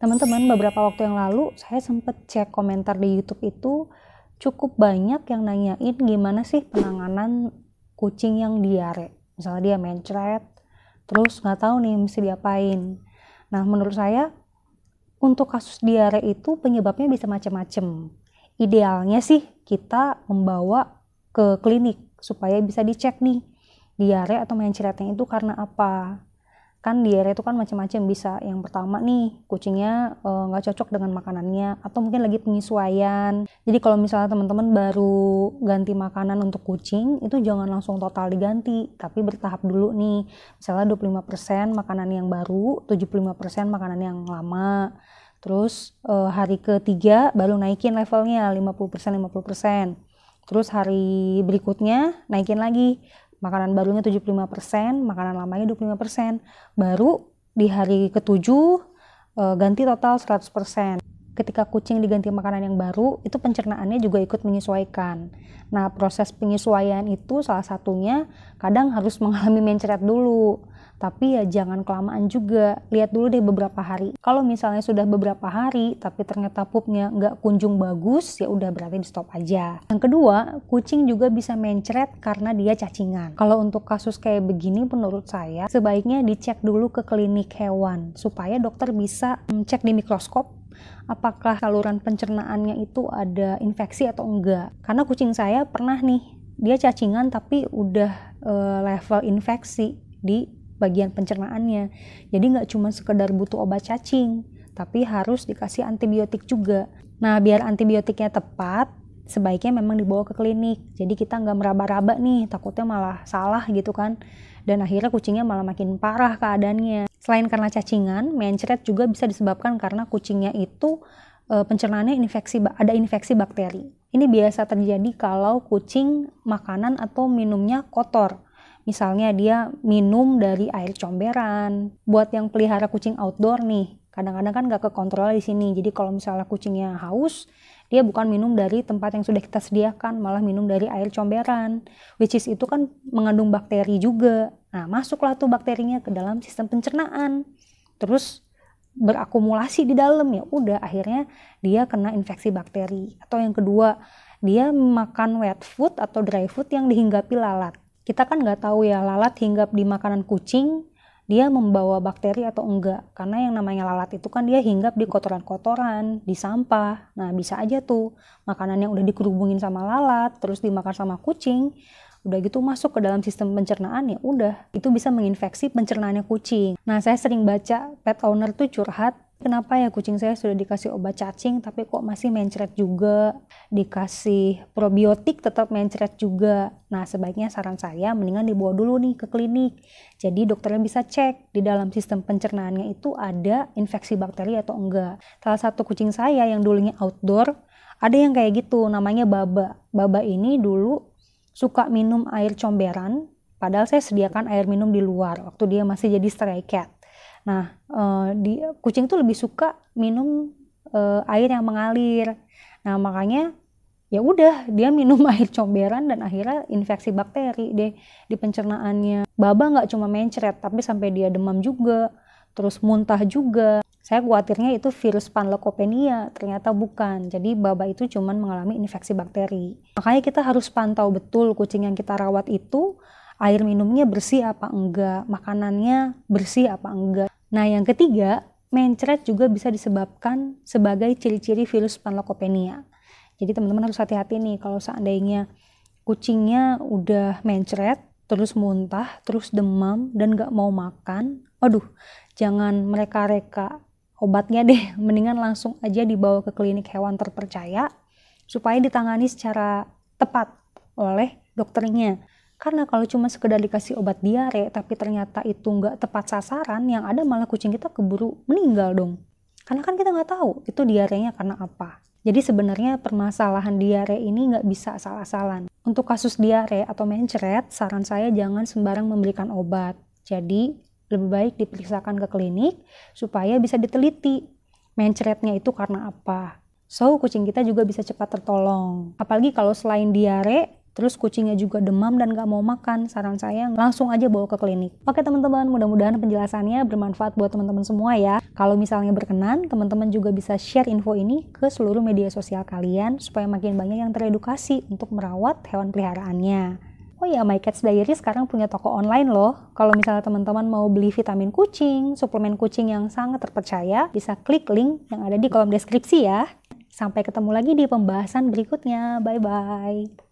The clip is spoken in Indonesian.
Teman-teman, beberapa waktu yang lalu saya sempat cek komentar di YouTube itu cukup banyak yang nanyain gimana sih penanganan kucing yang diare. Misalnya dia mencret, terus nggak tahu nih mesti diapain. Nah, menurut saya untuk kasus diare itu penyebabnya bisa macam-macam. Idealnya sih kita membawa ke klinik supaya bisa dicek nih diare atau mencretnya itu karena apa. Kan diare itu kan macam-macam, bisa yang pertama nih kucingnya nggak cocok dengan makanannya atau mungkin lagi penyesuaian. Jadi kalau misalnya teman-teman baru ganti makanan untuk kucing itu jangan langsung total diganti, tapi bertahap dulu nih. Misalnya 25% makanan yang baru, 75% makanan yang lama. Terus hari ketiga baru naikin levelnya 50%. Terus hari berikutnya naikin lagi. Makanan barunya 75%, makanan lamanya 25%. Baru di hari ketujuh ganti total 100%. Ketika kucing diganti makanan yang baru, itu pencernaannya juga ikut menyesuaikan. Nah, proses penyesuaian itu salah satunya kadang harus mengalami mencret dulu. Tapi ya jangan kelamaan juga, lihat dulu deh beberapa hari. Kalau misalnya sudah beberapa hari tapi ternyata pupnya nggak kunjung bagus, ya udah berarti di stop aja. Yang kedua, kucing juga bisa mencret karena dia cacingan. Kalau untuk kasus kayak begini menurut saya sebaiknya dicek dulu ke klinik hewan supaya dokter bisa cek di mikroskop apakah saluran pencernaannya itu ada infeksi atau enggak. Karena kucing saya pernah nih, dia cacingan tapi udah level infeksi di bagian pencernaannya. Jadi nggak cuma sekedar butuh obat cacing, tapi harus dikasih antibiotik juga. Nah, biar antibiotiknya tepat, sebaiknya memang dibawa ke klinik. Jadi kita nggak meraba-raba nih, takutnya malah salah gitu kan. Dan akhirnya kucingnya malah makin parah keadaannya. Selain karena cacingan, mencret juga bisa disebabkan karena kucingnya itu pencernaannya ada infeksi bakteri. Ini biasa terjadi kalau kucing makanan atau minumnya kotor. Misalnya dia minum dari air comberan. Buat yang pelihara kucing outdoor nih, kadang-kadang kan nggak kekontrol di sini. Jadi kalau misalnya kucingnya haus, dia bukan minum dari tempat yang sudah kita sediakan, malah minum dari air comberan. Which is itu kan mengandung bakteri juga. Nah, masuklah tuh bakterinya ke dalam sistem pencernaan. Terus berakumulasi di dalam, ya udah akhirnya dia kena infeksi bakteri. Atau yang kedua, dia makan wet food atau dry food yang dihinggapi lalat. Kita kan nggak tahu ya lalat hinggap di makanan kucing dia membawa bakteri atau enggak, karena yang namanya lalat itu kan dia hinggap di kotoran-kotoran, di sampah. Nah, bisa aja tuh makanan yang udah dikerubungin sama lalat terus dimakan sama kucing, udah gitu masuk ke dalam sistem pencernaan, ya udah itu bisa menginfeksi pencernaannya kucing. Nah, saya sering baca pet owner tuh curhat, kenapa ya kucing saya sudah dikasih obat cacing tapi kok masih mencret juga, dikasih probiotik tetap mencret juga. Nah, sebaiknya saran saya mendingan dibawa dulu nih ke klinik. Jadi dokternya bisa cek di dalam sistem pencernaannya itu ada infeksi bakteri atau enggak. Salah satu kucing saya yang dulunya outdoor, ada yang kayak gitu, namanya Baba. Baba ini dulu suka minum air comberan, padahal saya sediakan air minum di luar waktu dia masih jadi stray cat. Nah, kucing tuh lebih suka minum air yang mengalir. Nah, makanya ya udah dia minum air comberan dan akhirnya infeksi bakteri deh di pencernaannya. Baba nggak cuma mencret tapi sampai dia demam juga, terus muntah juga. Saya khawatirnya itu virus Panleukopenia, ternyata bukan. Jadi Baba itu cuma mengalami infeksi bakteri. Makanya kita harus pantau betul kucing yang kita rawat itu air minumnya bersih apa enggak, makanannya bersih apa enggak. Nah, yang ketiga, mencret juga bisa disebabkan sebagai ciri-ciri virus Panleukopenia. Jadi teman-teman harus hati-hati nih kalau seandainya kucingnya udah mencret, terus muntah, terus demam, dan gak mau makan. Aduh, jangan mereka-reka obatnya deh, mendingan langsung aja dibawa ke klinik hewan terpercaya supaya ditangani secara tepat oleh dokternya. Karena kalau cuma sekedar dikasih obat diare tapi ternyata itu nggak tepat sasaran, yang ada malah kucing kita keburu meninggal dong. Karena kan kita nggak tahu itu diarenya karena apa. Jadi sebenarnya permasalahan diare ini nggak bisa asal-asalan. Untuk kasus diare atau mencret, saran saya jangan sembarang memberikan obat. Jadi lebih baik diperiksakan ke klinik supaya bisa diteliti mencretnya itu karena apa. So, kucing kita juga bisa cepat tertolong. Apalagi kalau selain diare, terus kucingnya juga demam dan gak mau makan, saran saya langsung aja bawa ke klinik. Oke teman-teman, mudah-mudahan penjelasannya bermanfaat buat teman-teman semua ya. Kalau misalnya berkenan, teman-teman juga bisa share info ini ke seluruh media sosial kalian supaya makin banyak yang teredukasi untuk merawat hewan peliharaannya. Oh ya, My Cats Diary sekarang punya toko online loh. Kalau misalnya teman-teman mau beli vitamin kucing, suplemen kucing yang sangat terpercaya, bisa klik link yang ada di kolom deskripsi ya. Sampai ketemu lagi di pembahasan berikutnya. Bye-bye.